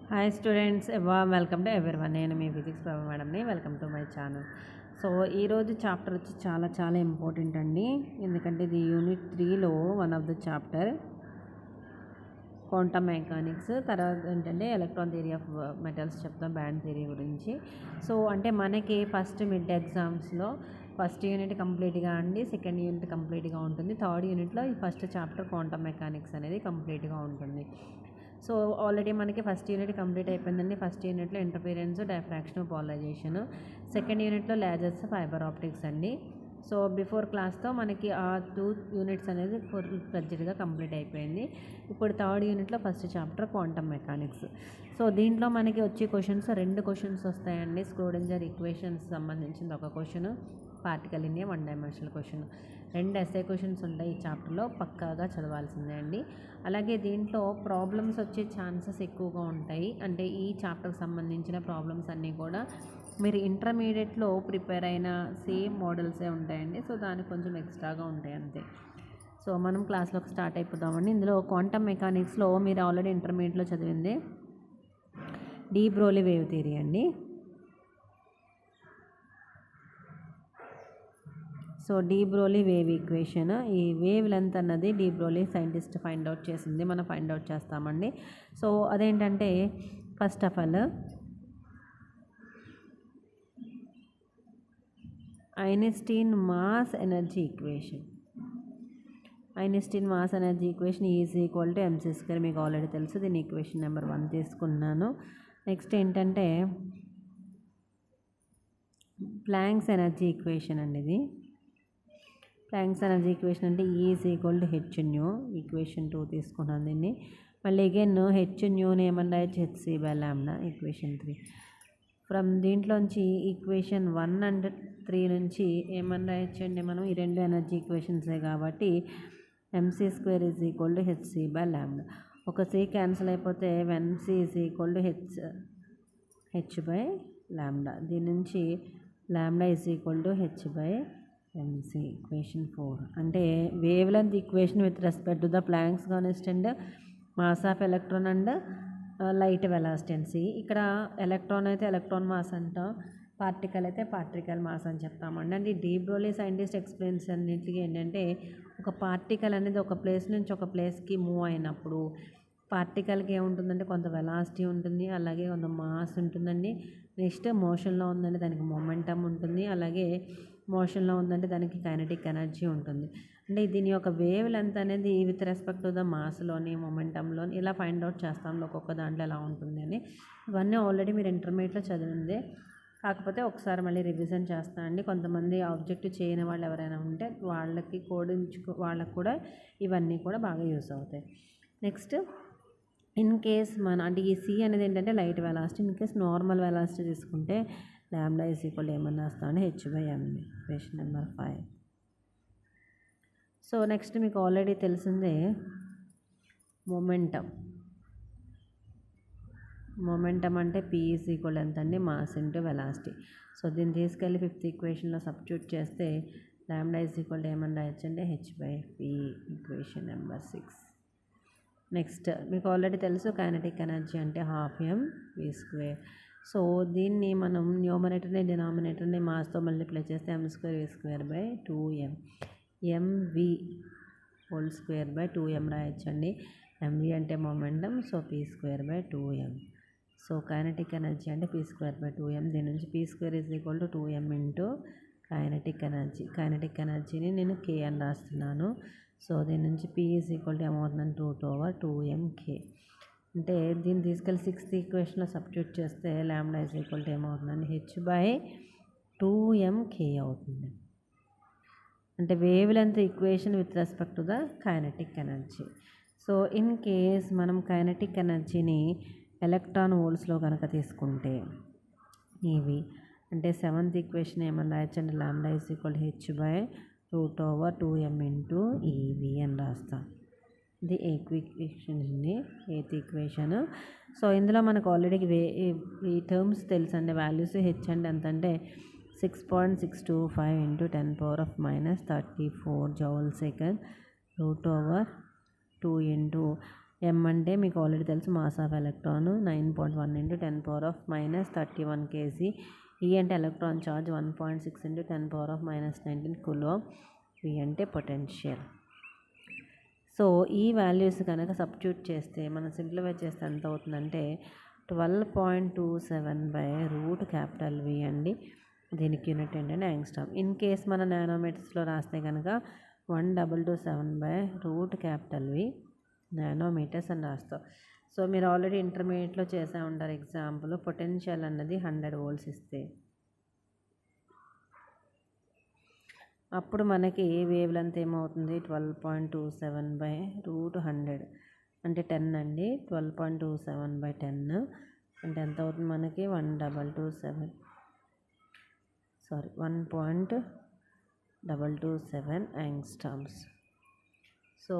Hi students, welcome to everyone. నేను మీ physics Prabha మేడంని. Welcome to my channel. So ఈరోజు చాప్టర్ వచ్చి చాలా ఇంపార్టెంట్ అండి. ఎందుకంటే ఇది యూనిట్ 3లో one of the chapter quantum mechanics. తర్వాత ఏంటంటే ఎలక్ట్రాన్ థియరీ ఆఫ్ మెటల్స్ చెప్తాం, బ్యాండ్ థియరీ గురించి. సో అంటే మనకి ఫస్ట్ మిడ్ ఎగ్జామ్స్లో ఫస్ట్ యూనిట్ కంప్లీట్గా అండి, సెకండ్ యూనిట్ కంప్లీట్గా ఉంటుంది. థర్డ్ యూనిట్లో ఈ ఫస్ట్ చాప్టర్ క్వాంటమ్ మెకానిక్స్ అనేది కంప్లీట్గా ఉంటుంది. సో ఆల్రెడీ మనకి ఫస్ట్ యూనిట్ కంప్లీట్ అయిపోయిందండి. ఫస్ట్ యూనిట్లో ఇంటర్ఫిరెన్స్, డైఫ్రాక్షన్, పోలరైజేషన్. సెకండ్ యూనిట్లో లేజర్స్, ఫైబర్ ఆప్టిక్స్ అండి. సో బిఫోర్ క్లాస్తో మనకి ఆ 2 యూనిట్స్ అనేది ఫుల్ ఫ్లెడ్జ్డ్గా కంప్లీట్ అయిపోయింది. ఇప్పుడు థర్డ్ యూనిట్లో first chapter quantum mechanics. So దీంట్లో మనకి వచ్చే క్వశ్చన్స్ 2 క్వశ్చన్స్ వస్తాయండి. స్క్రోడింజర్ ఈక్వేషన్స్ సంబంధించింది ఒక question, particle in a 1 dimensional question. 2 SA questions ఉంటాయి ఈ చాప్టర్లో, పక్కాగా చదవాల్సిందే అండి. అలాగే దీంట్లో ప్రాబ్లమ్స్ వచ్చే ఛాన్సెస్ ఎక్కువగా ఉంటాయి. అంటే ఈ చాప్టర్కి సంబంధించిన ప్రాబ్లమ్స్ అన్నీ కూడా మీరు ఇంటర్మీడియట్లో ప్రిపేర్ అయిన సేమ్ మోడల్సే ఉంటాయండి. సో దానికి కొంచెం ఎక్స్ట్రాగా ఉంటాయి అంతే. సో మనం క్లాస్లోకి స్టార్ట్ అయిపోతామండి. ఇందులో క్వాంటమ్ మెకానిక్స్లో మీరు ఆల్రెడీ ఇంటర్మీడియట్లో చదివింది డీ బ్రోలీ వేవ్ థియరీ అండి. సో డీ బ్రోలీ వేవ్ ఈక్వేషన్, ఈ వేవ్ లెంత్ అన్నది డీ బ్రోలీ సైంటిస్ట్ ఫైండ్ అవుట్ చేసింది, మనం ఫైండ్ అవుట్ చేస్తామండి. సో అదేంటంటే first of all Einstein mass energy equation. Einstein mass energy equation is equal to mc². మీకు already తెలుసు, దీని ఈక్వేషన్ నెంబర్ 1 తీసుకున్నాను. నెక్స్ట్ ఏంటంటే ప్లాంక్స్ ఎనర్జీ ఈక్వేషన్ అండి. ఇది ప్లాంక్స్ ఎనర్జీ ఈక్వేషన్ అంటే E is equal to hν. Equation 2 తీసుకున్నాను దీన్ని. మళ్ళీ అగైన్ hν ఏమన్నా hc/λ, ఈక్వేషన్ 3. ఫ్రమ్ దీంట్లోంచి ఈక్వేషన్ 1 అండ్ 3 నుంచి ఏమన్నా రాయొచ్చండి మనం, ఈ 2 ఎనర్జీ ఈక్వేషన్సే కాబట్టి mc² is equal to hc/λ. ఒక c క్యాన్సిల్ అయిపోతే mc is equal to h/λ. దీని నుంచి λ is equal to h/mc, equation 4. అంటే wavelength equation with respect to the planks constant, mass of electron and light velocity. ఇక్కడ electron అయితే electron mass అంటాం, particle అయితే particle mass అని చెప్తామండి. అంటే డీ బ్రోలీ సైంటిస్ట్ ఎక్స్పీరియన్స్ అన్నింటికి ఏంటంటే ఒక పార్టికల్ అనేది ఒక ప్లేస్ నుంచి ఒక ప్లేస్కి మూవ్ అయినప్పుడు పార్టికల్కి ఏముంటుందంటే కొంత వెలాసిటీ ఉంటుంది, అలాగే కొంత మాస్ ఉంటుందండి. నెక్స్ట్ మోషన్లో ఉందంటే దానికి మొమెంటమ్ ఉంటుంది, అలాగే మోషన్లో ఉందంటే దానికి కైనెటిక్ ఎనర్జీ ఉంటుంది. అంటే దీని యొక్క వేవ్ లెంత్ అనేది విత్ రెస్పెక్ట్ టు ద మాస్లోని, మొమెంటంలోని ఇలా ఫైండ్ అవుట్ చేస్తాం ఒక్కొక్క దాంట్లో ఎలా ఉంటుంది అని. ఇవన్నీ ఆల్రెడీ మీరు ఇంటర్మీడియట్లో చదివిందే, కాకపోతే ఒకసారి మళ్ళీ రివిజన్ చేస్తానండి. కొంతమంది ఆబ్జెక్ట్ చేయని వాళ్ళు ఎవరైనా ఉంటే వాళ్ళకి వాళ్ళకి కూడా ఇవన్నీ కూడా బాగా యూస్ అవుతాయి. నెక్స్ట్ ఇన్ కేస్ అంటే ఈ సి అనేది ఏంటంటే light velocity. In case normal velocity తీసుకుంటే λ ఈజ్ ఈక్వల్ ఏమన్నా వస్తామంటే h/m, question number 5. So next మీకు ఆల్రెడీ తెలిసిందే మొమెంటమ్ అంటే P ఈజ్ ఈక్వల్ ఎంత అండి, మాస్ ఇంటూ వెలాసిటీ. సో దీన్ని తీసుకెళ్ళి 5th ఈక్వేషన్లో సబ్స్టిట్యూట్ చేస్తే λ ఈజ్ ఈక్వల్ ఏమన్నా రాయొచ్చంటే h/p, ఈక్వేషన్ నెంబర్ 6. నెక్స్ట్ మీకు ఆల్రెడీ తెలుసు కైనెటిక్ ఎనర్జీ అంటే 12mv². సో దీన్ని మనం న్యూమరేటర్ని డినామినేటర్ని మాస్తో మల్టిప్లై చేస్తే m²v²/2m, mv² రాయొచ్చండి. mv అంటే momentum, so p²/2m. So kinetic energy అంటే p²/2m. దీని నుంచి p² is equal to 2m into kinetic energy. Kinetic ఎనర్జీని నేను k అని రాస్తున్నాను. సో దీని నుంచి p ఈజ్ ఈక్వల్ టు ఏమవుతుందండి, √2mk. అంటే దీన్ని తీసుకెళ్ళి 6th ఈక్వేషన్లో సబ్స్టిట్యూట్ చేస్తే λ ఈజ్ ఈక్వల్ టు ఏమవుతుందండి, h/2mk అవుతుంది. అంటే wavelength equation with respect to the kinetic energy. So in case మనం కైనెటిక్ ఎనర్జీని ఎలక్ట్రాన్ వోల్ట్స్లో కనుక తీసుకుంటే ఇవి అంటే 7th ఈక్వేషన్ ఏమన్నా రాయొచ్చండి, λ is equal h/√2m into ev అని రాస్తాం. ఇది ఈక్వేషన్ అండి, 8th ఈక్వేషన్. సో ఇందులో మనకు ఆల్రెడీ ఈ టర్మ్స్ తెలుసు అండి. వాల్యూస్ హెచ్ అంటే ఎంత అంటే 6.625 into 10⁻⁻34 joule second, √2 into m అంటే మీకు ఆల్రెడీ తెలుసు mass of electron 9.1 × 10⁻³ kg. E అంటే ఎలక్ట్రాన్ ఛార్జ్ 1.6 × 10⁻19 కూలోంబ్. V అంటే పొటెన్షియల్. సో ఈ వాల్యూస్ కనుక సబ్స్టిట్యూట్ చేస్తే మనం సింప్లిఫై చేస్తే ఎంత అవుతుందంటే 12.27/√V అండి. దీనికి యూనిట్ ఏంటంటే యాంగ్స్ట్రామ్. ఇన్ కేస్ మన నానోమీటర్స్లో రాస్తే కనుక 1227/√V నానోమీటర్స్ అని రాస్తాం. సో మీరు ఆల్రెడీ ఇంటర్మీడియట్లో చేసే ఉంటారు ఎగ్జాంపుల్. పొటెన్షియల్ అన్నది 100 volts ఇస్తే అప్పుడు మనకి వేవ్ లెంత్ ఏమవుతుంది 12.27/√100 అంటే 10 అండి. 12.27/10 అంటే ఎంత అవుతుంది మనకి 1.227 యాంగ్స్ట్రామ్స్. సో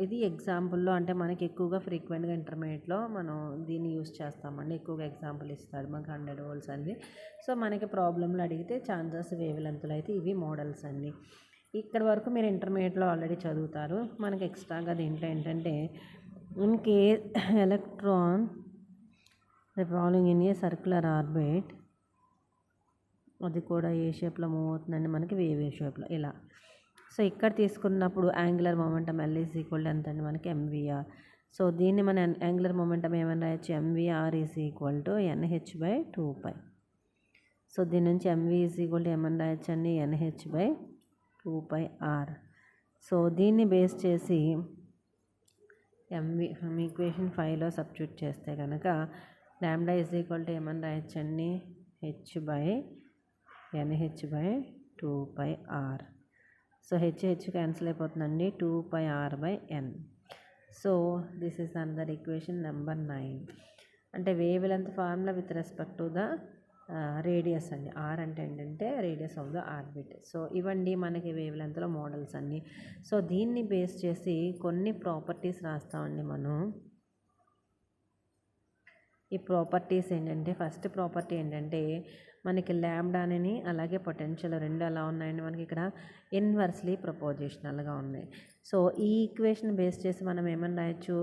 ఇది ఎగ్జాంపుల్లో అంటే మనకి ఎక్కువగా ఫ్రీక్వెంట్గా ఇంటర్మీడియట్లో మనం దీన్ని యూస్ చేస్తామండి. ఎక్కువగా ఎగ్జాంపుల్ ఇస్తాడు మనకి 100 volts అండి. సో మనకి ప్రాబ్లంలు అడిగితే ఛాన్సెస్ వేవ్ లెంత్లు అయితే ఇవి మోడల్స్ అండి. ఇక్కడ వరకు మీరు ఇంటర్మీడియట్లో ఆల్రెడీ చదువుతారు. మనకి ఎక్స్ట్రాగా దీంట్లో ఏంటంటే in case electron revolving in a circular orbit, అది కూడా ఏ షేప్లో మూవ్ అవుతుందండి మనకి వేవ్ షేప్లో ఇలా. సో ఇక్కడ తీసుకున్నప్పుడు యాంగులర్ మొమెంటం L = ఎంత అండి మనకి mvr. సో దీన్ని మన యాంగులర్ మొమెంటం ఏమని రాయొచ్చు mvr = nh/2π. సో దీని నుంచి mv ఏమని రాయొచ్చు అండి nh/2πr. సో దీన్ని బేస్ చేసి ఈక్వేషన్ 5లో సబ్స్టిట్యూట్ చేస్తే కనుక λ ఏమని రాయొచ్చు అండి h/nh/2πr. సో h క్యాన్సిల్ అయిపోతుందండి 2πr/n. So this is another equation number 9. అంటే wave length formula with respect to the radius అండి. r అంటే ఏంటంటే radius of the orbit. So ఇవండి మనకి వేవ్ లెంత్లో మోడల్స్ అన్నీ. సో దీన్ని బేస్ చేసి కొన్ని ప్రాపర్టీస్ రాస్తామండి మనం. ఈ ప్రాపర్టీస్ ఏంటంటే ఫస్ట్ ప్రాపర్టీ ఏంటంటే మనకి లాంబ్డాని అలాగే పొటెన్షియల్ రెండు ఎలా ఉన్నాయండి మనకి ఇక్కడ ఇన్వర్స్లీ ప్రపోర్షనల్గా ఉన్నాయి. సో ఈ ఈక్వేషన్ బేస్ చేసి మనం ఏమని రాయొచ్చు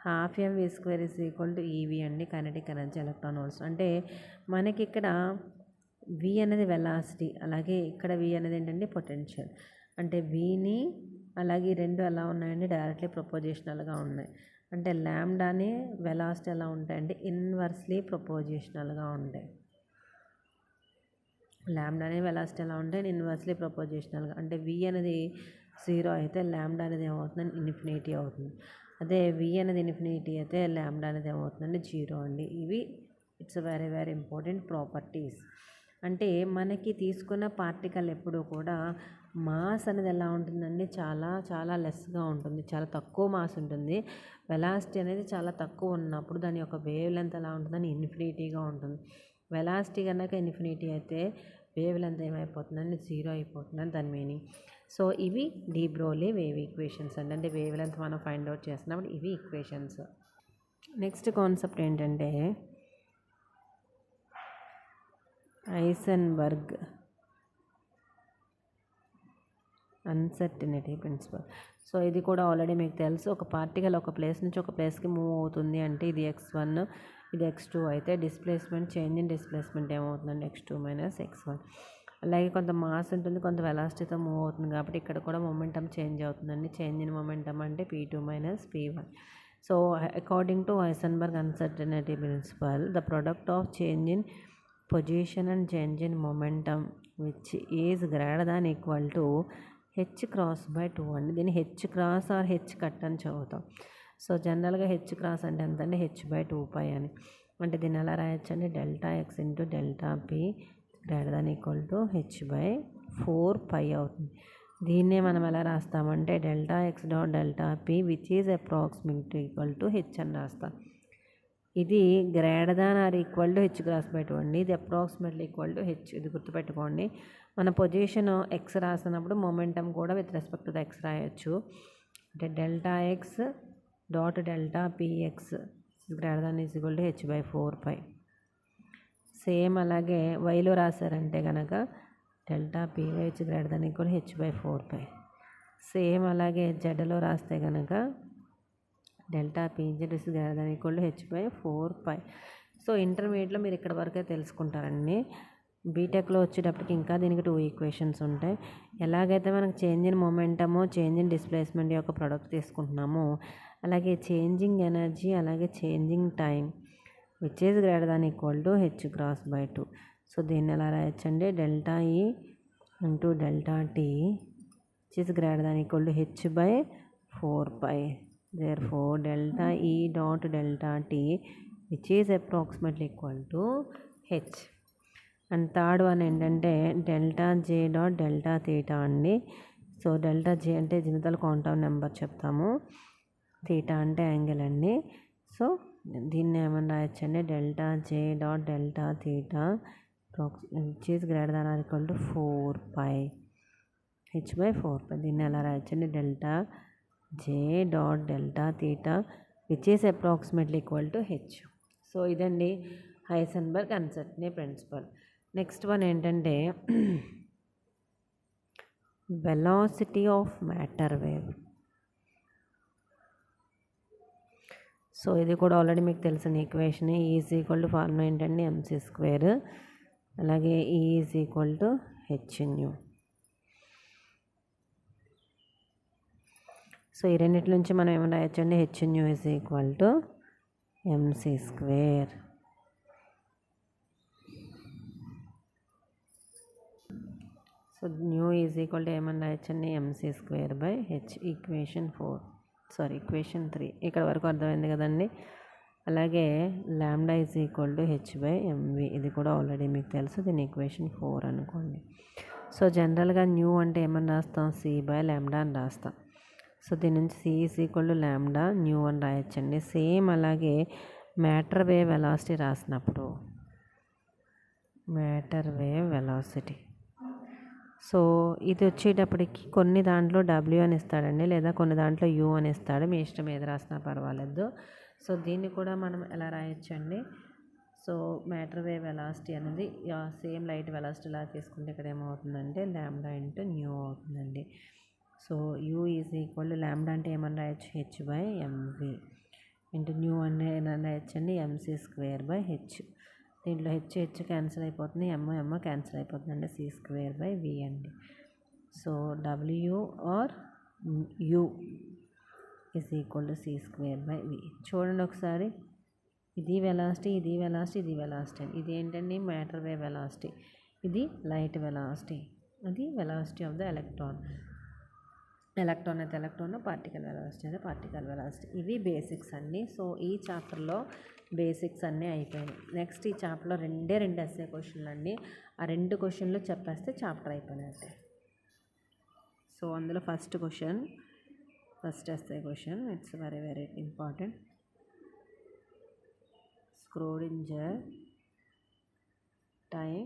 12mv² EV అండి కైనెటిక్ ఎనర్జీ ఎలక్ట్రాన్ వోల్ట్స్. అంటే మనకి ఇక్కడ V అనేది వెలాసిటీ, అలాగే ఇక్కడ V అనేది ఏంటంటే పొటెన్షియల్. అంటే Vని అలాగే రెండు ఎలా ఉన్నాయండి డైరెక్ట్లీ ప్రపోర్షనల్గా ఉన్నాయి. అంటే లాంబ్డాని వెలాసిటీ ఎలా ఉంటాయంటే ఇన్వర్స్లీ ప్రపోర్షనల్గా ఉంటాయి. లాంబ్డా అనేది వెలాసిటీ ఎలా ఉంటాయి ఇన్వర్స్లీ ప్రపోర్షనల్గా. అంటే V అనేది 0 అయితే లాంబ్డా అనేది ఏమవుతుందండి ఇన్ఫినిటీ అవుతుంది. అదే V అనేది ఇన్ఫినిటీ అయితే లాంబ్డా అనేది ఏమవుతుందండి 0 అండి. ఇవి it's very very important properties. అంటే మనకి తీసుకున్న పార్టికల్ ఎప్పుడు కూడా మాస్ అనేది ఎలా ఉంటుందండి చాలా చాలా లెస్గా ఉంటుంది, చాలా తక్కువ మాస్ ఉంటుంది. వెలాసిటీ అనేది చాలా తక్కువ ఉన్నప్పుడు దాని యొక్క వేవ్ లెంత్ ఎలా ఉంటుందని ఇన్ఫినిటీగా ఉంటుంది. వెలాసిటీ కనుక ఇన్ఫినిటీ అయితే వేవ్ లెంత్ ఏమైపోతుందండి 0 అయిపోతుందని దాని మీనింగ్. సో ఇవి డి బ్రోలీ వేవ్ ఈక్వేషన్స్ అండి. అంటే వేవ్ లెంత్ మనం ఫైండ్ అవుట్ చేసినప్పుడు ఇవి ఈక్వేషన్స్. నెక్స్ట్ కాన్సెప్ట్ ఏంటంటే హైసెన్బర్గ్ అన్సర్టినిటీ ప్రిన్సిపల్. సో ఇది కూడా ఆల్రెడీ మీకు తెలుసు. ఒక పార్టికల్ ఒక ప్లేస్ నుంచి ఒక ప్లేస్కి మూవ్ అవుతుంది అంటే ఇది x1 ఇది x2 అయితే డిస్ప్లేస్మెంట్ చేంజ్ ఇన్ డిస్ప్లేస్మెంట్ ఏమవుతుందండి x2 - x1. అలాగే కొంత మాస్ ఉంటుంది, కొంత వెలాసిటీతో మూవ్ అవుతుంది కాబట్టి ఇక్కడ కూడా మొమెంటం చేంజ్ అవుతుందండి. చేంజ్ ఇన్ మొమెంటం అంటే p2 - p1. So according to Heisenberg uncertainty principle the product of change in position and change in momentum which is greater than equal to h×2 అండి. దీన్ని h cross or h cut అని చదువుతాం. So జనరల్గా h cross అంటే ఎంత అండి h/2π అని. అంటే దీన్ని ఎలా రాయొచ్చు అండి Δx × Δp greater than equal to h/4π అవుతుంది. దీన్నే మనం ఎలా రాస్తామంటే Δx.Δp which is approximately equal to h అని రాస్తాం. ఇది greater than or equal to h×2 అండి. ఇది అప్రాక్సిమేట్లీ ఈక్వల్ టు h. ఇది గుర్తుపెట్టుకోండి. మన పొజిషన్ x రాసినప్పుడు మొమెంటం కూడా with respect to the x రాయొచ్చు. అంటే Δx.Δpx greater than is equal to h/4π. Same అలాగే వైలో రాశారంటే కనుక Δpy greater than equal h/4π. Same అలాగే జెడ్లో రాస్తే కనుక delta pz is greater than equal to h/4π. So ఇంటర్మీడియట్లో మీరు ఇక్కడ వరకే తెలుసుకుంటారండి. బీటెక్లో వచ్చేటప్పటికి ఇంకా దీనికి 2 ఈక్వేషన్స్ ఉంటాయి. ఎలాగైతే మనకు change in momentum, change in displacement యొక్క ప్రొడక్ట్ తీసుకుంటున్నామో, అలాగే చేంజింగ్ ఎనర్జీ, అలాగే changing time which is greater than equal to h×2. So దీన్ని ఎలా రాయొచ్చండి, డెల్టా ఈ into delta T which is greater than equal to h/4π. therefore delta E dot delta T which is approximately equal to h. And third one ఏంటంటే delta J dot delta theta అండి. So delta J అంటే azimuthal quantum number చెప్తాము, theta అంటే angle అండి. So దీన్ని ఏమని రాయొచ్చండి, delta J dot delta theta which is greater than or equal to 4π h/4π. దీన్ని ఎలా రాయొచ్చండి, delta J dot delta theta which is approximately equal to h. So ఇదండి Heisenberg uncertainty principle. Next one ఏంటంటే velocity of matter wave. So ఇది కూడా already మీకు తెలిసిన equation. ఈ ఈజ్ ఈక్వల్ టు ఫార్ములా ఏంటంటే mc², అలాగే ఈ is equal to hν. So ఈ రెండింటి నుంచి మనం ఏమైనా రాయొచ్చండి, hν is equal to mc². So new is equal to ఏమని రాయొచ్చండి, mc²/h. ఈక్వేషన్ 3. ఇక్కడ వరకు అర్థమైంది కదండి. అలాగే lambda is equal to h/mv. ఇది కూడా ఆల్రెడీ మీకు తెలుసు, దీని ఈక్వేషన్ 4 అనుకోండి. సో జనరల్గా న్యూ అంటే ఏమని రాస్తాం, c/λ అని రాస్తాం. సో దీని నుంచి c is equal to lambda new అని రాయొచ్చండి. సేమ్ అలాగే మ్యాటర్ వేవ్ వెలాసిటీ రాసినప్పుడు మ్యాటర్ వేవ్ వెలాసిటీ, సో ఇది వచ్చేటప్పటికి కొన్ని దాంట్లో w అని ఇస్తాడండి, లేదా కొన్ని దాంట్లో u అని ఇస్తాడు, మీ ఇష్టం ఏది రాసినా పర్వాలేదు. సో దీన్ని కూడా మనం ఎలా రాయొచ్చండి, సో మ్యాటర్ వేవ్ వెలాసిటీ అనేది సేమ్ లైట్ వెలాసిటీ లా తీసుకుంటే ఇక్కడ ఏమవుతుందంటే లాంబ్డా ఇంటూ న్యూ అవుతుందండి. So u is equal to lambda అంటే ఏమని రాయొచ్చు, h/mv ఇంటూ న్యూ అంటే ఏమని రాయొచ్చండి, mc²/h. దీంట్లో h క్యాన్సిల్ అయిపోతుంది, m క్యాన్సిల్ అయిపోతుందండి, c²/v అండి. So w or u is equal to c²/v. చూడండి ఒకసారి, ఇది వెలాసిటీ, ఇది వెలాసిటీ, ఇది వెలాసిటీ. ఇది ఏంటండి మ్యాటర్ వేవ్ వెలాసిటీ, ఇది లైట్ వెలాసిటీ, ఇది velocity of the electron. Electron అయితే ఎలక్ట్రాన్, పార్టికల్ వెలాసిటీ అయితే పార్టికల్ వెలాసిటీ. ఇవి బేసిక్స్ అండి. సో ఈ చాప్టర్లో బేసిక్స్ అన్నీ అయిపోయినాయి. నెక్స్ట్ ఈ చాప్టర్లో 2 ఎస్ఏ క్వశ్చన్లు అండి. ఆ 2 క్వశ్చన్లు చెప్పేస్తే చాప్టర్ అయిపోయినట్టే. సో అందులో first SA question, it's very very important. Schrodinger time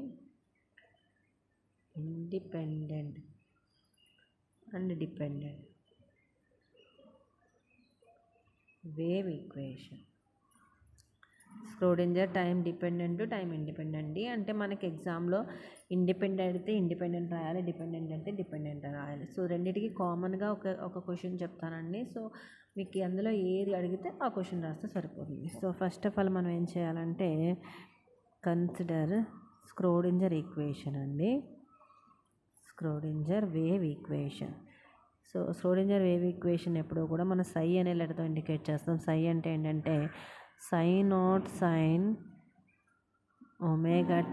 independent and dependent wave equation. Schrodinger time dependent, time independent అంటే మనకి ఎగ్జామ్లో ఇండిపెండెంట్ అయితే ఇండిపెండెంట్ రాయాలి, డిపెండెంట్ అంటే డిపెండెంట్ రాయాలి. సో రెండింటికి కామన్గా ఒక క్వశ్చన్ చెప్తానండి. సో మీకు అందులో ఏది అడిగితే ఆ క్వశ్చన్ రాస్తే సరిపోతుంది. సో ఫస్ట్ ఆఫ్ ఆల్ మనం ఏం చేయాలంటే కన్సిడర్ స్క్రోడింజర్ ఈక్వేషన్ అండి, స్క్రోడింజర్ wave equation. So స్క్రోడింజర్ wave equation ఎప్పుడూ కూడా మనం సై అనే లెటర్తో ఇండికేట్ చేస్తాం. సై అంటే ఏంటంటే sin0 sin ωt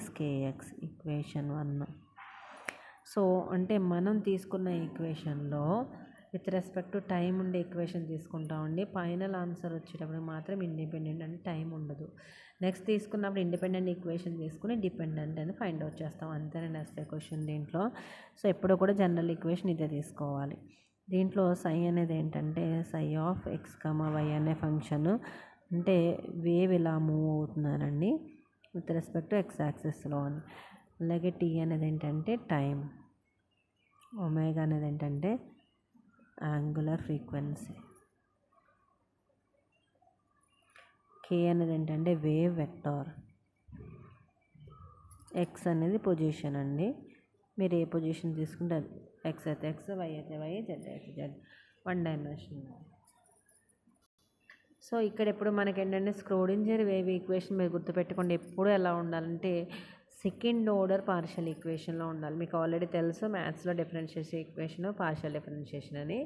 - kx, equation 1. So అంటే మనం తీసుకున్న ఈక్వేషన్లో విత్ రెస్పెక్ట్ టు టైం ఉండే ఈక్వేషన్ తీసుకుంటామండి. ఫైనల్ ఆన్సర్ వచ్చేటప్పుడు మాత్రం ఇండిపెండెంట్ అంటే టైం ఉండదు. నెక్స్ట్ తీసుకున్నప్పుడు ఇండిపెండెంట్ ఈక్వేషన్ తీసుకుని డిపెండెంట్ అని ఫైండ్ అవుట్ చేస్తాం. అంతేనండి ఎస్ఏ క్వశ్చన్ దీంట్లో. సో ఎప్పుడు కూడా జనరల్ ఈక్వేషన్ ఇదే తీసుకోవాలి. దీంట్లో సై అనేది ఏంటంటే సై ఆఫ్ x, y అనే ఫంక్షన్, అంటే వేవ్ ఇలా మూవ్ అవుతున్నారండి విత్ రెస్పెక్ట్ టు x యాక్సిస్లో అని. అలాగే t అనేది ఏంటంటే టైం, ఒమేగా అనేది ఏంటంటే యాంగులర్ ఫ్రీక్వెన్సీ, k అనేది ఏంటంటే వేవ్ వెక్టార్, x అనేది పొజిషన్ అండి. మీరు ఏ పొజిషన్ తీసుకుంటే అది, x అయితే x, y అయితే y, z అయితే z, 1 డైమెన్షన్. సో ఇక్కడ ఎప్పుడు మనకేంటంటే స్క్రోడింజర్ వేవ్ ఈక్వేషన్ మీరు గుర్తుపెట్టుకోండి. ఎప్పుడు ఎలా ఉండాలంటే సెకండ్ ఆర్డర్ పార్షియల్ ఈక్వేషన్లో ఉండాలి. మీకు ఆల్రెడీ తెలుసు మ్యాథ్స్లో డిఫరెన్షియేషన్ ఈక్వేషన్, పార్షియల్ డిఫరెన్షియేషన్ అని.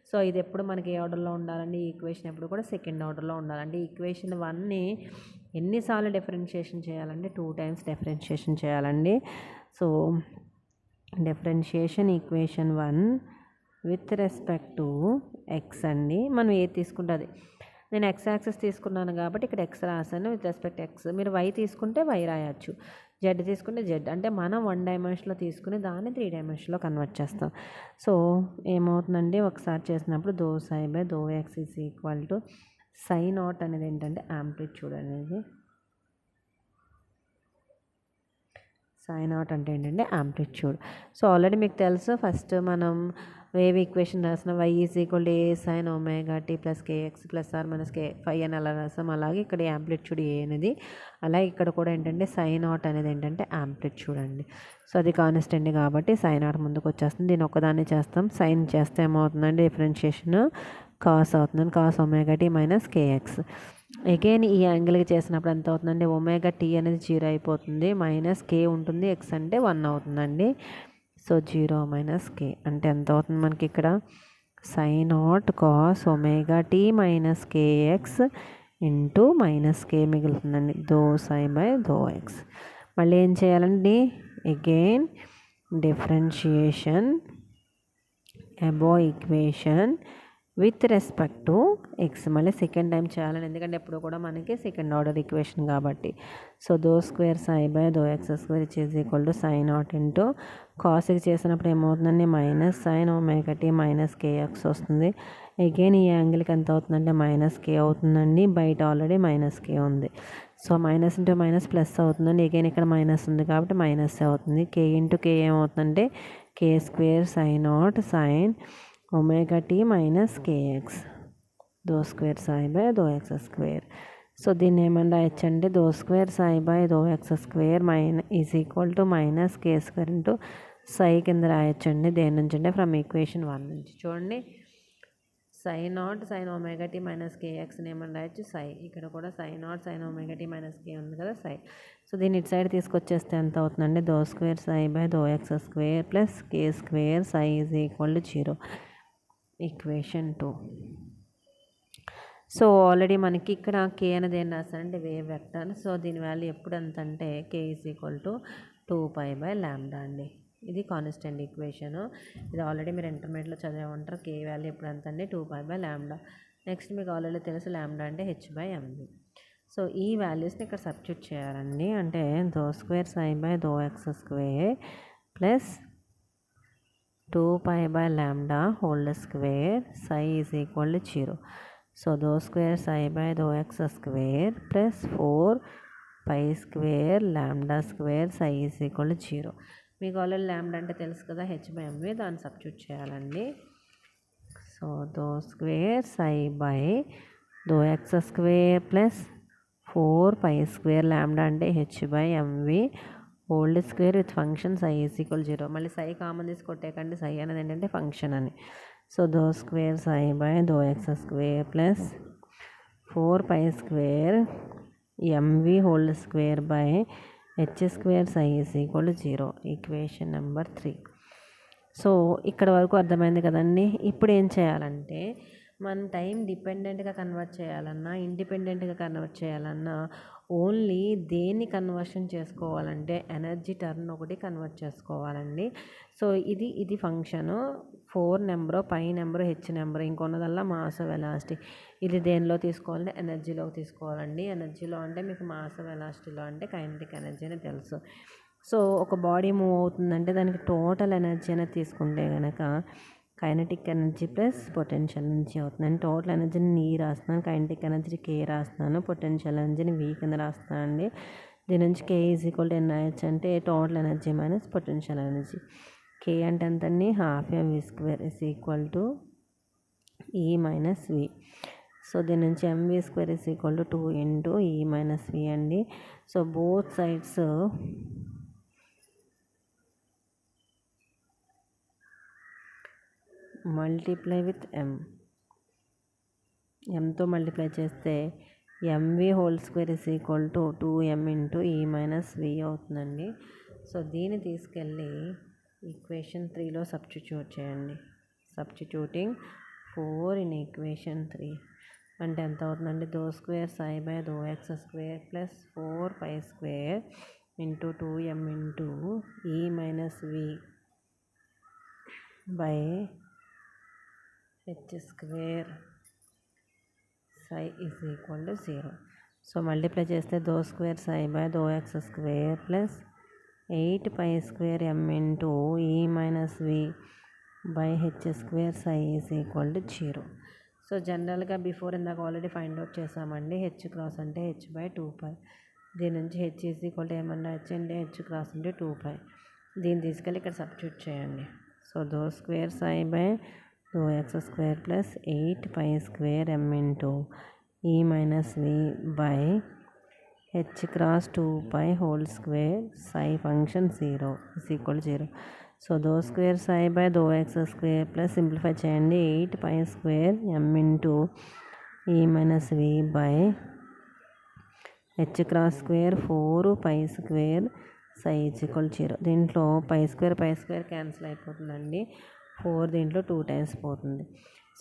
సో ఇది ఎప్పుడు మనకి ఏ ఆర్డర్లో ఉండాలండి? ఈ ఈక్వేషన్ ఎప్పుడు కూడా సెకండ్ ఆర్డర్లో ఉండాలండి. ఈక్వేషన్ 1ని ఎన్నిసార్లు డిఫరెన్షియేషన్ చేయాలంటే 2 టైమ్స్ డిఫరెన్షియేషన్ చేయాలండి. So differentiation equation 1 with respect to X అండి. మనం ఏది తీసుకుంటే అది. నేను ఎక్స్ యాక్సెస్ తీసుకున్నాను కాబట్టి ఇక్కడ ఎక్స్ రాశాను విత్ రెస్పెక్ట్ ఎక్స్. మీరు వై తీసుకుంటే వై రాయొచ్చు, జెడ్ తీసుకుంటే జెడ్. అంటే మనం 1 డైమెన్షన్లో తీసుకుని దాన్ని 3 డైమెన్షన్లో కన్వర్ట్ చేస్తాం. సో ఏమవుతుందండి, ఒకసారి చేసినప్పుడు doe psi by though x is equal to psi naught అనేది ఏంటంటే యాంప్లిట్యూడ్ అనేది. సై నాట్ అంటే ఏంటంటే యాంప్లిట్యూడ్. సో ఆల్రెడీ మీకు తెలుసు, ఫస్ట్ మనం వేవ్ ఈక్వేషన్ రాసిన y is equal to a sine omega t plus k x plus r minus k phi అని అలా రాసాం. అలాగే ఇక్కడ యాంప్లిట్యూడ్ ఏ అనేది, అలాగే ఇక్కడ కూడా ఏంటంటే సై నాట్ అనేది ఏంటంటే యాంప్లిట్యూడ్ అండి. సో అది కాన్స్టెంట్ కాబట్టి సై నాట్ ముందుకు వచ్చేస్తుంది. దీని ఒక్కదాన్ని చేస్తాం, సైన్ చేస్తే ఏమవుతుందండి డిఫరెన్షియేషన్ కాస్ అవుతుందండి. Cos omega tea minus kx. Again ఈ యాంగిల్కి చేసినప్పుడు ఎంత అవుతుందండి, ఒమేగా టీ అనేది 0 అయిపోతుంది, మైనస్ కే ఉంటుంది, ఎక్స్ అంటే 1 అవుతుందండి. సో 0 మైనస్ కే అంటే ఎంత అవుతుంది మనకి ఇక్కడ, psi naught cos omega tea minus k x into minus k మిగులుతుందండి. Doe psi by though x. మళ్ళీ ఏం చేయాలండి, again differentiation above equation with respect to x. మళ్ళీ సెకండ్ టైం చేయాలని, ఎందుకంటే ఎప్పుడు కూడా మనకి సెకండ్ ఆర్డర్ ఈక్వేషన్ కాబట్టి. So though square psi by though X square which is equal to psi naught into కాస్కి చేసినప్పుడు ఏమవుతుందండి minus sine omega tea minus k x వస్తుంది. అగైన్ ఈ యాంగిల్కి ఎంత అవుతుందంటే మైనస్ కే అవుతుందండి, బయట ఆల్రెడీ మైనస్ కే ఉంది. So minus into minus plus అవుతుందండి, అగైన్ ఇక్కడ మైనస్ ఉంది కాబట్టి మైనస్ అవుతుంది. కే ఇంటూ కే ఏమవుతుందంటే K square psi naught sine omega tea minus K X do square psi by though X square. So దీన్ని ఏమన్నా రాయొచ్చండి, do square psi by though X square is equal to minus K square into psi కింద రాయొచ్చండి. దేని నుంచి అంటే from equation 1 నుంచి. చూడండి, psi naught sine omega tea minus కేఎక్స్ని ఏమని రాయొచ్చు, సై. ఇక్కడ కూడా psi naught sine omega tea minus K ఉంది కదా, సై. సో దీన్ని ఇటు సైడ్ తీసుకొచ్చేస్తే ఎంత అవుతుందండి, do square psi by though X square plus K square psi is equal to 0. Equation 2. So already మనకి ఇక్కడ కే అనేది ఏం రాస్తారంటే వేవ్ వెక్టర్. సో దీని వాల్యూ ఎప్పుడు ఎంత అంటే K is equal to 2π by lambda అండి. ఇది కాన్స్టెంట్ ఈక్వేషన్. ఇది ఆల్రెడీ మీరు ఇంటర్మీడియట్లో చదివే ఉంటారు. కే వాల్యూ ఎప్పుడు ఎంత అంటే 2π బై ల్యాండా. నెక్స్ట్ మీకు ఆల్రెడీ తెలుసు ల్యాండా అంటే h/mv. సో ఈ వాల్యూస్ని ఇక్కడ సబ్స్టిట్యూట్ చేయాలండి. అంటే do square psi by though X square plus 2π by lambda whole square psi is equal to 0. So though square psi by though X square plus 4π square lambda square psi is equal to 0. మీకు already ల్యాండా అంటే తెలుసు కదా, h/mv, దాన్ని substitute చేయాలండి. So though square psi by though X square plus 4π square lambda అంటే h/mv whole square with function psi is equal 0. మళ్ళీ సై common తీసి కొట్టేకండి, సై అనేది ఏంటంటే ఫంక్షన్ అని. So though square psi by though X square plus 4π square M V whole square by H square psi is equal 0. Equation number 3. So ఇక్కడ వరకు అర్థమైంది కదండి. ఇప్పుడు ఏం చేయాలంటే మనం టైం డిపెండెంట్గా కన్వర్ట్ చేయాలన్నా ఇండిపెండెంట్గా కన్వర్ట్ చేయాలన్నా ఓన్లీ దేన్ని కన్వర్షన్ చేసుకోవాలంటే ఎనర్జీ టర్న్ ఒకటి కన్వర్ట్ చేసుకోవాలండి. సో ఇది function 4 number pi number H number, ఇంకొన్నదల్లా మాస్ వెలాసిటీ. ఇది దేనిలో తీసుకోవాలంటే ఎనర్జీలో తీసుకోవాలండి. ఎనర్జీలో అంటే మీకు మాస్ వెలాసిటీలో అంటే కైనెటిక్ ఎనర్జీ అని తెలుసు. సో ఒక బాడీ మూవ్ అవుతుందంటే దానికి టోటల్ ఎనర్జీ అనేది తీసుకుంటే కనుక kinetic energy plus potential energy అవుతుంది. నేను టోటల్ ఎనర్జీని నీ రాస్తున్నాను, కైనెటిక్ ఎనర్జీ కే రాస్తున్నాను, పొటెన్షియల్ ఎనర్జీని వి కింద రాస్తాను అండి. దీని నుంచి K is equal to N రాయొచ్చు అంటే total energy minus potential energy. K అంటే ఎంతండి, half M V square is equal to E minus V. So దీని నుంచి M V square is equal to 2 into E minus V అండి. So both sides multiply with m. ఎంతో multiply చేస్తే M V whole square is equal to 2m into E minus V అవుతుందండి. So దీన్ని తీసుకెళ్ళి equation 3లో substitute చేయండి. సబ్స్టిట్యూటింగ్ 4 ఇన్ ఈక్వేషన్ 3 అంటే ఎంత అవుతుందండి? Do square psi by though X square plus 4 square into 2m into E minus V by H square psi is equal to 0. So multiply చేస్తే do square psi by though X square plus 8 square m into E minus V by H square psi is equal to 0. So జనరల్గా before ఇందాక already find out చేసామండి. H cross అంటే H by 2π. దీని నుంచి H is equal to ఏమన్నా H అంటే H cross అంటే 2π. దీన్ని తీసుకెళ్ళి ఇక్కడ సబ్స్టిట్యూట్ చేయండి. So though square psi by though X square plus 8 square m into E minus V by H cross 2π whole square psi function 0 is equal 0. So though square psi by though X square plus simplify చేయండి 8 square m into E minus V by H cross square 4 square psi is equal 0. దీంట్లో పై square cancel అయిపోతుందండి. 4 దీంట్లో 2 times పోతుంది.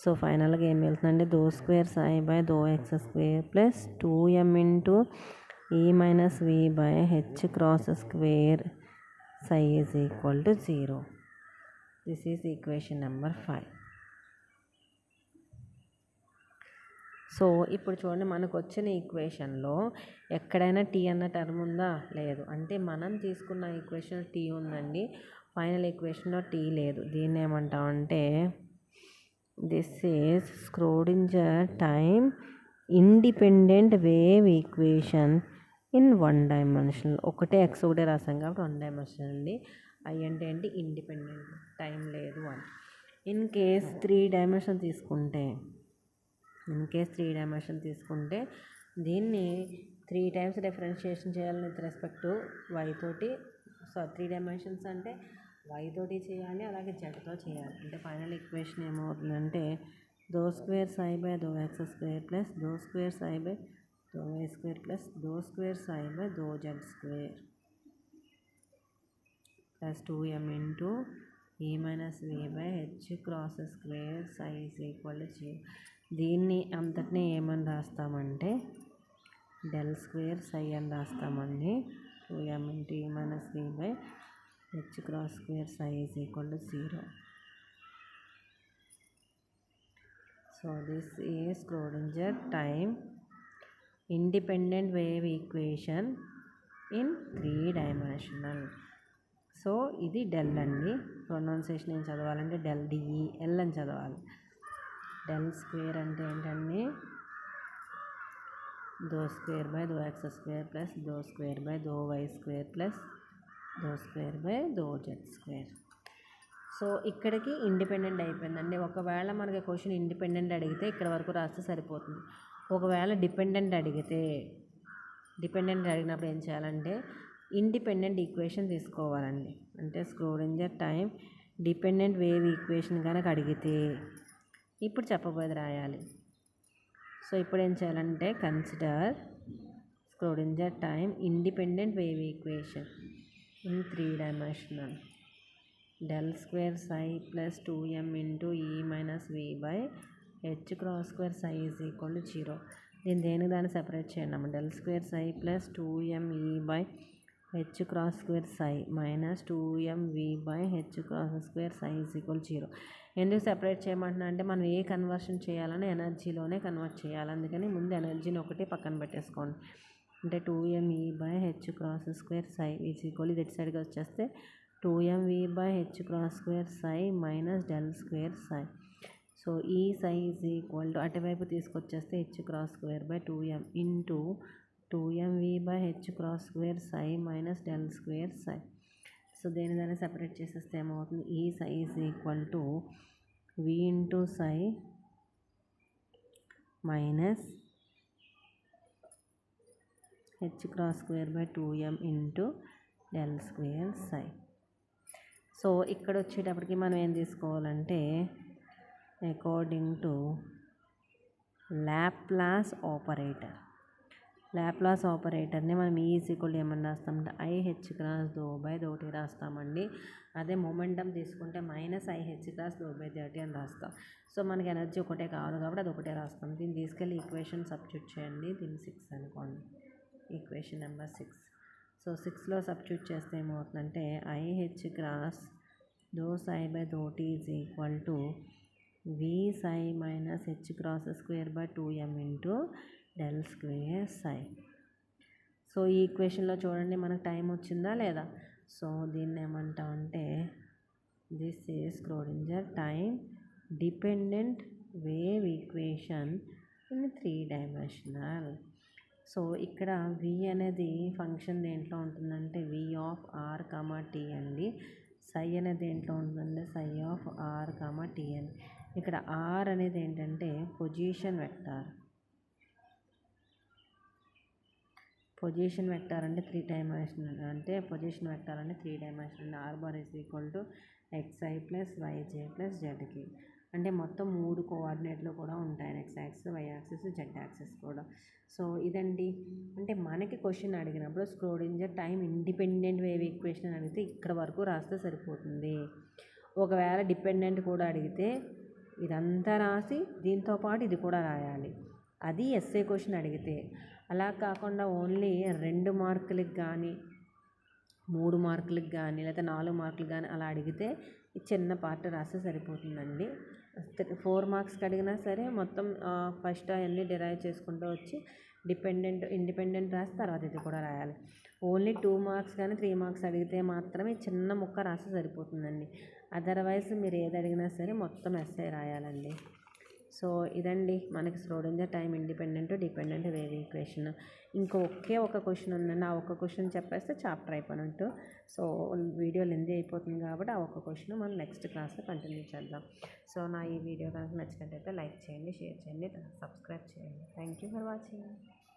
So ఫైనల్గా ఏం వెళ్తుందండి? Do square psi by though X square plus 2m into E minus V by H cross square psi is equal to 0. This is equation number 5. So ఇప్పుడు చూడండి, మనకు వచ్చిన ఈక్వేషన్లో ఎక్కడైనా టీ అన్న టర్మ్ ఉందా? లేదు. అంటే మనం తీసుకున్న ఈక్వేషన్ టీ ఉందండి, ఫైనల్ ఈక్వేషన్లో టీ లేదు. దీన్ని ఏమంటామంటే this is Schrödinger time independent wave equation in 1 dimensional. ఒకటే ఎక్స్ ఒకటే రాసాం కాబట్టి 1 డైమెన్షనల్ అండి. ఐ అంటే ఏంటి? ఇండిపెండెంట్, టైం లేదు అని. ఇన్ కేస్ 3 డైమెన్షన్ తీసుకుంటే దీన్ని 3 టైమ్స్ డిఫరెన్షియేషన్ చేయాలి విత్ రెస్పెక్ట్ టు వై తోటి. 3 డైమెన్షన్స్ అంటే వై తోటి చేయాలి, అలాగే జెడ్తో చేయాలి. అంటే ఫైనల్ ఈక్వేషన్ ఏమవుతుందంటే do square psi by though X square plus do square psi by do Y square plus do square psi by do Z square plus 2m into E minus V by H cross square psi is equal to 0. దీన్ని అంతటినీ ఏమని రాస్తామంటే del square psi అని రాస్తామండి. 2m into E minus V by H cross square psi is equal to 0. So this is Schrödinger time independent wave equation in 3 dimensional. So ఇది del అండి. Pronunciation ఏం చదవాలంటే డెల్ డిఈఎల్ అని చదవాలి. Del square అంటే ఏంటండి? Do square by though X square plus do square by do Y square plus do square by do Z square. So ఇక్కడికి independent అయిపోయిందండి. ఒకవేళ మనకి క్వశ్చన్ ఇండిపెండెంట్ అడిగితే ఇక్కడ వరకు రాస్తే సరిపోతుంది. ఒకవేళ డిపెండెంట్ అడిగినప్పుడు ఏం చేయాలంటే ఇండిపెండెంట్ ఈక్వేషన్ తీసుకోవాలండి. అంటే Schrödinger time dependent wave equation కనుక అడిగితే ఇప్పుడు చెప్పబోయేది రాయాలి. సో ఇప్పుడు ఏం చేయాలంటే consider Schrödinger time independent wave equation in 3 dimensional. Del square psi plus 2m into E minus V by H cross square psi is equal to 0. దీన్ని దాన్ని సెపరేట్ చేయండి అమ్మ. Del square psi plus 2m E by H cross square psi minus 2m V by H cross square psi is equal 0. ఎందుకు separate చేయమంటున్నా అంటే మనం ఏ conversion చేయాలని ఎనర్జీలోనే convert చేయాలి. అందుకని ముందు ఎనర్జీని ఒకటి పక్కన పెట్టేసుకోండి. అంటే 2m E by H cross square psi is equal ఇది సైడ్గా వచ్చేస్తే 2m V by H cross square psi minus del square psi. So E psi is equal to అటువైపు తీసుకొచ్చేస్తే H cross square by 2m into 2m V by H cross square psi minus del square psi. So దాన్ని separate చేసేస్తే ఏమవుతుంది? E psi is equal to V into psi minus H cross square by 2m into del square psi. So ఇక్కడ వచ్చేటప్పటికి మనం ఏం తీసుకోవాలంటే according to Laplace operator. Laplace ఆపరేటర్ని మనం ఏమని రాస్తామంటే IH క్రాస్ ∂∂t రాస్తామండి. అదే మొమెంటం తీసుకుంటే -IH క్రాస్ ∂∂t అని రాస్తాం. సో మనకి ఎనర్జీ ఒకటే కావాలి కాబట్టి అది ఒకటే రాస్తాం. దీన్ని తీసుకెళ్ళి ఈక్వేషన్ సబ్స్టిట్యూట్ చేయండి. దీన్ని 6 అనుకోండి, ఈక్వేషన్ నెంబర్ 6. సో 6లో సబ్స్టిట్యూట్ చేస్తే ఏమవుతుందంటే IH cross ∂ψ/∂t is equal to V minus H cross square by 2m into del square psi. So ఈ ఈక్వేషన్లో చూడండి మనకు టైం వచ్చిందా లేదా. సో దీన్ని ఏమంటామంటే this is స్క్రోడింజర్ time dependent wave equation in 3 dimensional. So ఇక్కడ v అనేది ఫంక్షన్ దేంట్లో ఉంటుందంటే v ఆఫ్ r, t అండి. సై అనేది దేంట్లో ఉంటుందంటే సై ఆఫ్ r, t అని. ఇక్కడ r అనేది ఏంటంటే పొజిషన్ వెక్టార్. పొజిషన్ వెక్టార్ అంటే 3 డైమెన్షనల్, అంటే పొజిషన్ వెక్టార్ అంటే 3 dimensional. r bar is equal to xi plus yj plus zk. అంటే మొత్తం 3 కోఆర్డినేట్లు కూడా ఉంటాయి, x axis, y axis, z axis కూడా. సో ఇదండి, అంటే మనకి క్వశ్చన్ అడిగినప్పుడు స్క్రోడింజర్ టైం ఇండిపెండెంట్ వేవ్ ఈక్వేషన్ అని అడిగితే ఇక్కడ వరకు రాస్తే సరిపోతుంది. ఒకవేళ డిపెండెంట్ కూడా అడిగితే ఇదంతా రాసి దీంతో పాటు ఇది కూడా రాయాలి. అది ఎస్ఏ క్వశ్చన్ అడిగితే. అలా కాకుండా ఓన్లీ 2 మార్కులకి కానీ 3 మార్కులకి కానీ లేదా 4 మార్కులకి కానీ అలా అడిగితే ఈ చిన్న పార్ట్ రాస్తే సరిపోతుందండి. 4 మార్క్స్కి అడిగినా సరే మొత్తం ఫస్ట్ అవన్నీ డిరైవ్ చేసుకుంటూ వచ్చి ఇండిపెండెంట్ రాసి తర్వాత ఇది కూడా రాయాలి. ఓన్లీ 2 మార్క్స్ కానీ 3 మార్క్స్ అడిగితే మాత్రమే చిన్న ముక్క రాస్తే సరిపోతుందండి. అదర్వైజ్ మీరు ఏది అడిగినా సరే మొత్తం ఎస్ఐ రాయాలండి. సో ఇదండి మనకి Schrödinger time independent dependent wave equation. ఒకే ఒక క్వశ్చన్ ఉందండి, ఆ ఒక్క క్వశ్చన్ చెప్పేస్తే చాప్టర్ అయిపోయినట్టు. సో వీడియో లెంతీ అయిపోతుంది కాబట్టి ఆ ఒక్క క్వశ్చన్ మనం నెక్స్ట్ క్లాస్లో కంటిన్యూ చేద్దాం. సో నా ఈ వీడియో కనుక నచ్చినట్టయితే లైక్ చేయండి, షేర్ చేయండి, సబ్స్క్రైబ్ చేయండి. Thank you for watching.